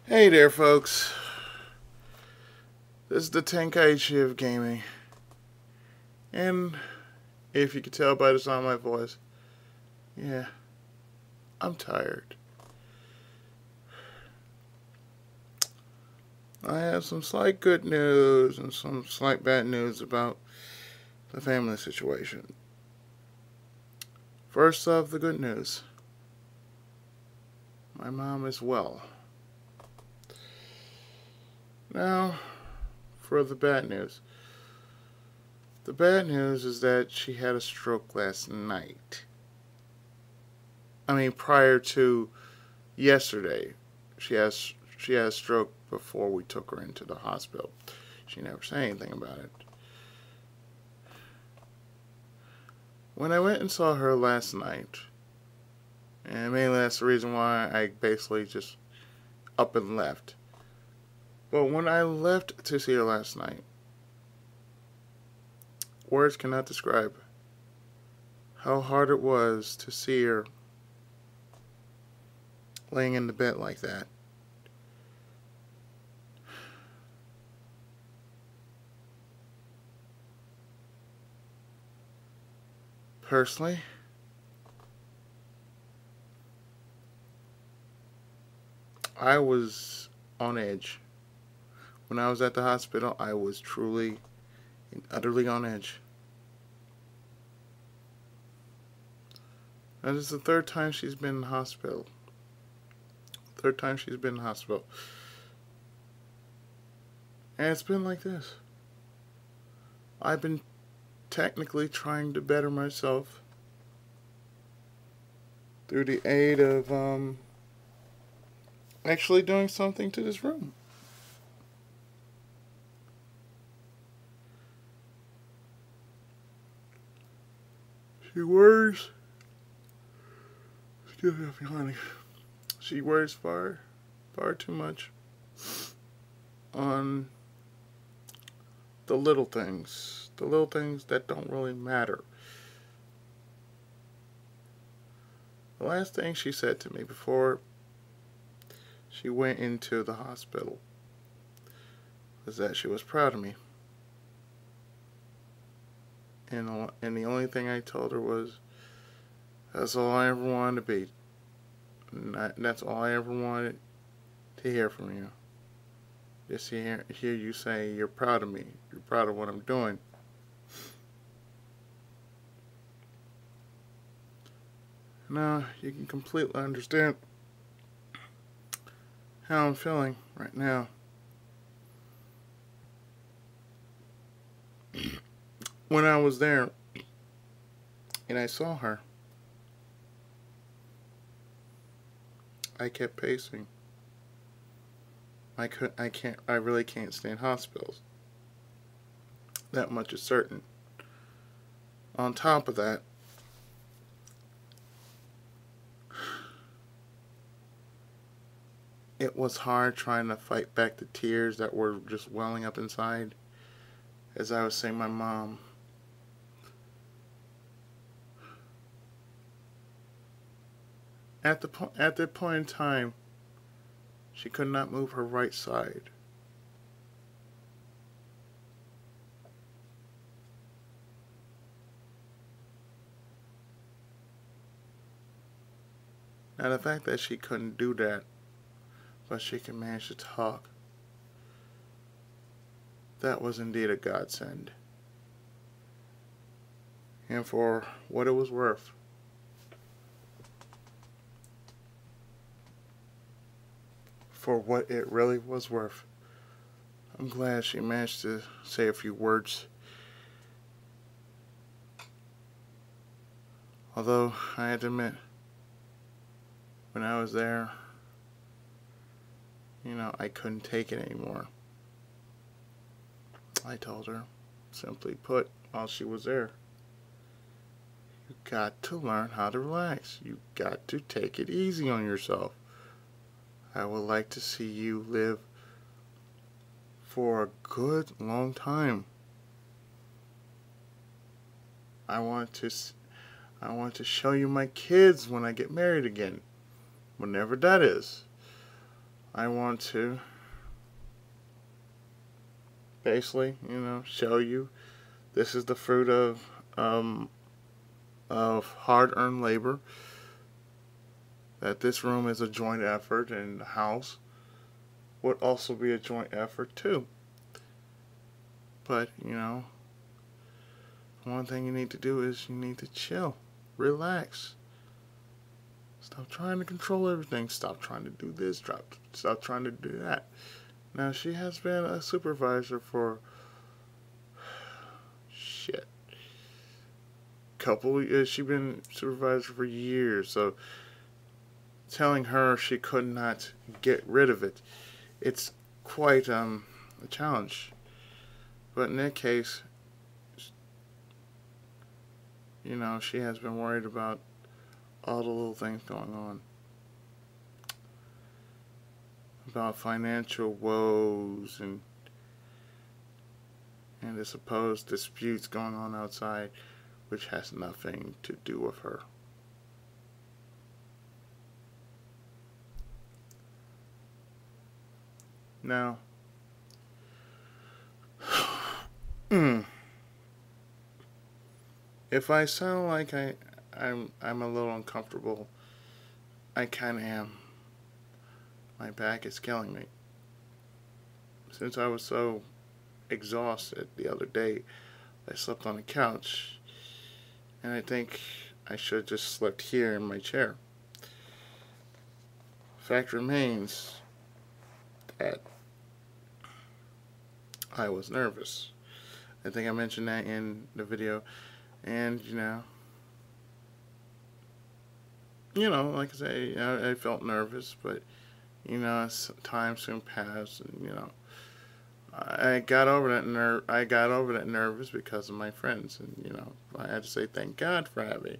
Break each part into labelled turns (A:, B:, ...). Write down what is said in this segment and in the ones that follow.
A: Hey there, folks. This is the Tenkaichi of gaming. And if you could tell by the sound of my voice, yeah, I'm tired. I have some slight good news and some slight bad news about the family situation. First off, the good news. My mom is well. Now, for the bad news. The bad news is that she had a stroke last night. Prior to yesterday. She had a stroke before we took her into the hospital. She never said anything about it. When I went and saw her last night, and mainly that's the reason why I basically just up and left. But when I left to see her last night, words cannot describe how hard it was to see her laying in the bed like that. Personally, I was on edge. When I was at the hospital, I was truly and utterly on edge. That is the third time she's been in the hospital. Third time she's been in the hospital. And it's been like this. I've been technically trying to better myself through the aid of actually doing something to this room. She worries. Excuse me, honey. She worries far too much on the little things that don't really matter. The last thing she said to me before she went into the hospital was that she was proud of me. And the only thing I told her was, that's all I ever wanted to be. And that's all I ever wanted to hear from you. Just hear you say you're proud of me. You're proud of what I'm doing. Now, you can completely understand how I'm feeling right now. When I was there and I saw her, I kept pacing. I really can't stand hospitals. That much is certain. On top of that, it was hard trying to fight back the tears that were just welling up inside as I was saying my mom. At that point in time, she could not move her right side. Now the fact that she couldn't do that, but she could manage to talk, that was indeed a godsend. And for what it was worth, for what it really was worth, I'm glad she managed to say a few words. Although, I had to admit, when I was there, I couldn't take it anymore. I told her, simply put, while she was there, you got to learn how to relax. You got to take it easy on yourself. I would like to see you live for a good long time. I want to show you my kids when I get married again, whenever that is. I want to basically, show you this is the fruit of hard-earned labor. That this room is a joint effort, and the house would also be a joint effort too. But one thing you need to do is you need to chill, relax. Stop trying to control everything. Stop trying to do this. Stop trying to do that. Now, she has been a supervisor for shit. She's been supervisor for years. So telling her she could not get rid of it, it's quite a challenge. But in that case, she has been worried about all the little things going on, about financial woes and the supposed disputes going on outside, which has nothing to do with her. Now, if I sound like I'm a little uncomfortable, I kind of am. My back is killing me. Since I was so exhausted the other day, I slept on the couch, and I think I should have just slept here in my chair. Fact remains that I was nervous. I think I mentioned that in the video, and like I say, I felt nervous, but as time soon passed, and I got over that I got over that nervous because of my friends, and I had to say thank God for having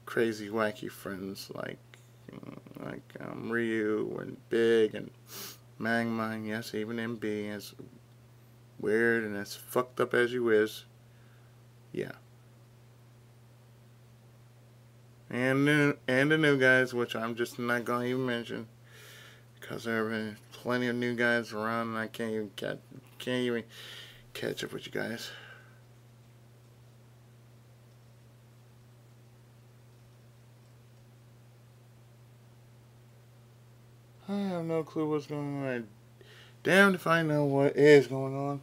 A: crazy, wacky friends like Ryu and Big and Magma, and yes, even MB, as weird and as fucked up as you is, yeah. And the new guys, which I'm just not gonna even mention, because there have been plenty of new guys around, and I can't even catch up with you guys. I have no clue what's going on. Damned if I know what is going on.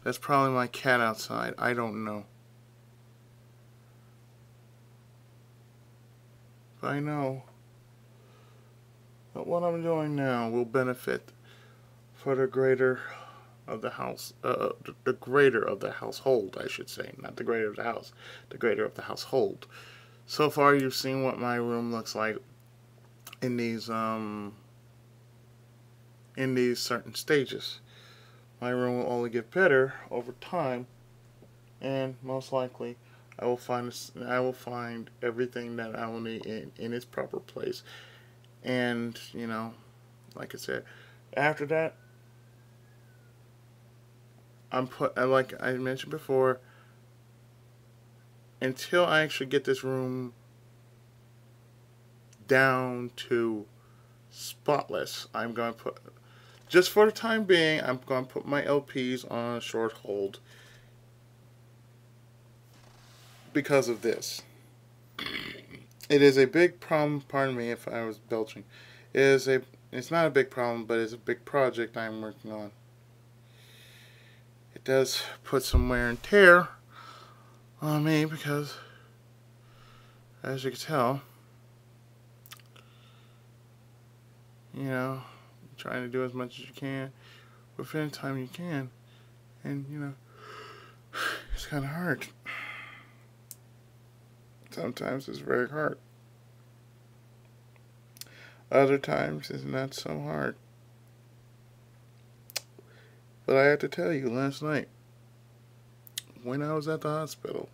A: That's probably my cat outside. I don't know. But I know that what I'm doing now will benefit for the greater of the house, the greater of the household, I should say. Not the greater of the house, the greater of the household. So far, you've seen what my room looks like in these certain stages. My room will only get better over time, and most likely I will find everything that I will need in its proper place. And like I said, after that, like I mentioned before, until I actually get this room down to spotless, I'm going to put, just for the time being, I'm going to put my LPs on a short hold because of this. It is a big problem, pardon me if I was belching. It's not a big problem, but it's a big project I'm working on. It does put some wear and tear on me because, as you can tell, trying to do as much as you can within the time you can, and it's kind of hard. Sometimes it's very hard. Other times it's not so hard. But I have to tell you, last night, when I was at the hospital,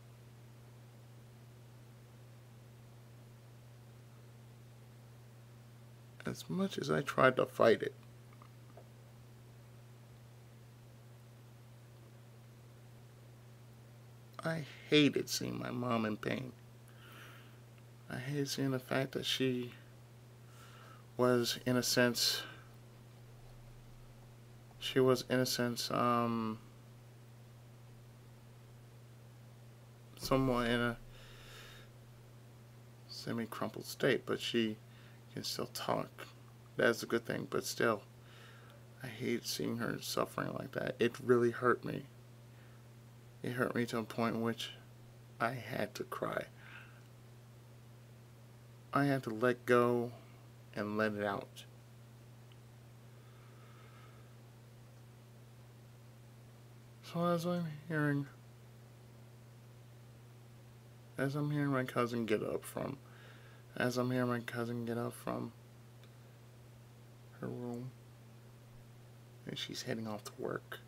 A: as much as I tried to fight it, I hated seeing my mom in pain. I hated seeing the fact that she was in a sense, she was in a sense, somewhat in a semi-crumpled state, but she can still talk. That's a good thing, but still, I hate seeing her suffering like that. It really hurt me. It hurt me to a point in which I had to cry. I had to let go and let it out. So as I'm hearing my cousin get up from her room, and she's heading off to work.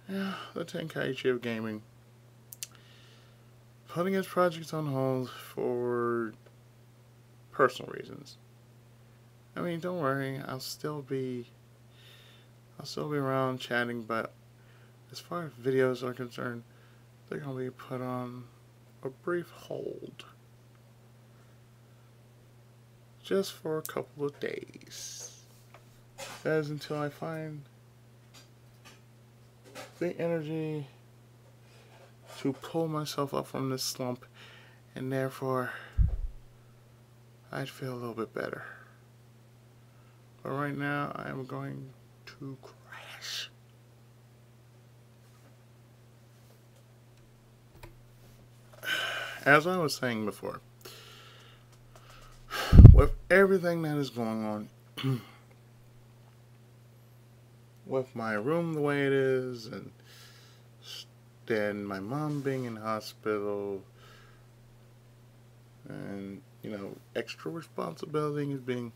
A: Yeah, the Tenkaichi of gaming putting his projects on hold for personal reasons. I mean, don't worry, I'll still be around chatting, but as far as videos are concerned, they're gonna be put on a brief hold. Just for a couple of days. That is until I find the energy to pull myself up from this slump, and therefore I'd feel a little bit better. But right now I am going to crash. As I was saying before, with everything that is going on, with my room the way it is, and then my mom being in the hospital, and, you know, extra responsibility is being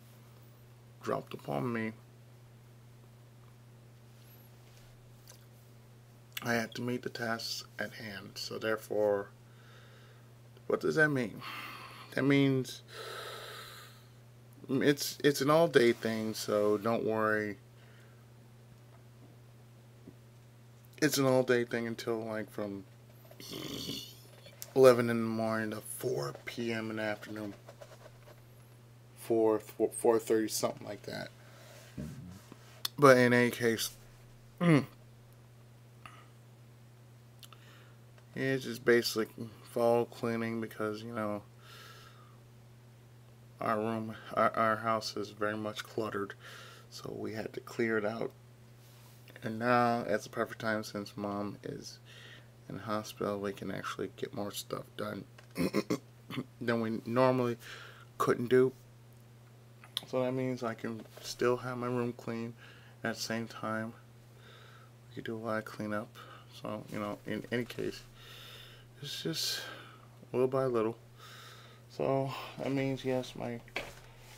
A: dropped upon me, I had to meet the tasks at hand. So therefore, what does that mean? That means it's an all-day thing, so don't worry. It's an all-day thing until like from 11 in the morning to 4 p.m. in the afternoon. 4:30, something like that. But in any case, it's just basic fall cleaning because, you know, our house is very much cluttered, so we had to clear it out. And now, it's the perfect time since Mom is in the hospital, we can actually get more stuff done than we normally couldn't do. So that means I can still have my room clean. At the same time, we can do a lot of cleanup. So, you know, in any case, it's just little by little. So that means, yes, my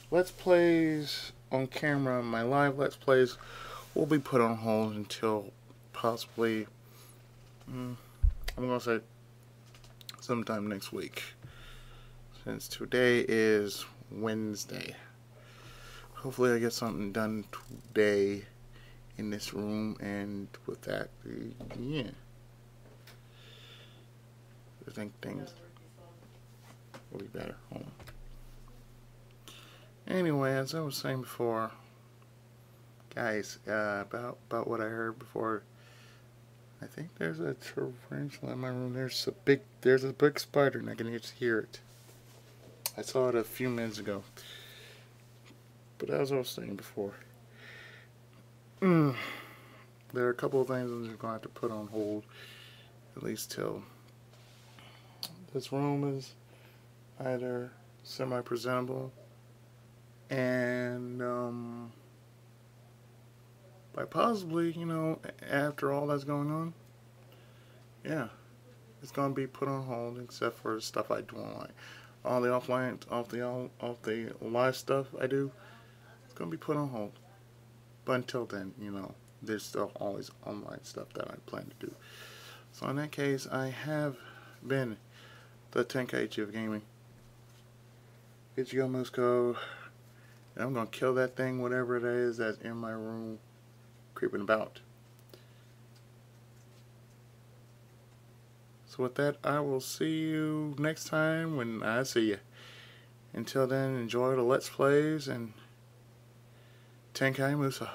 A: Let's Plays on camera, my live Let's Plays will be put on hold until possibly, I'm going to say sometime next week. Since today is Wednesday. Hopefully I get something done today in this room, and with that, yeah. I think things will be better. Hold on. Anyway, as I was saying before, guys, about what I heard before, I think there's a tarantula in my room. There's a big spider, and I can just hear it. I saw it a few minutes ago. But as I was saying before, there are a couple of things I'm just going to have to put on hold, at least till this room is either semi-presentable, and by possibly, you know, after all that's going on, yeah, it's going to be put on hold, except for the stuff I do online. All the the live stuff I do, it's going to be put on hold. But until then, you know, there's still always online stuff that I plan to do. So in that case, I have been the Tenkaichi of gaming. Ichigo Musco, and I'm going to kill that thing, whatever it is that's in my room, creeping about. So with that, I will see you next time when I see you. Until then, enjoy the Let's Plays and Tenkai Musa.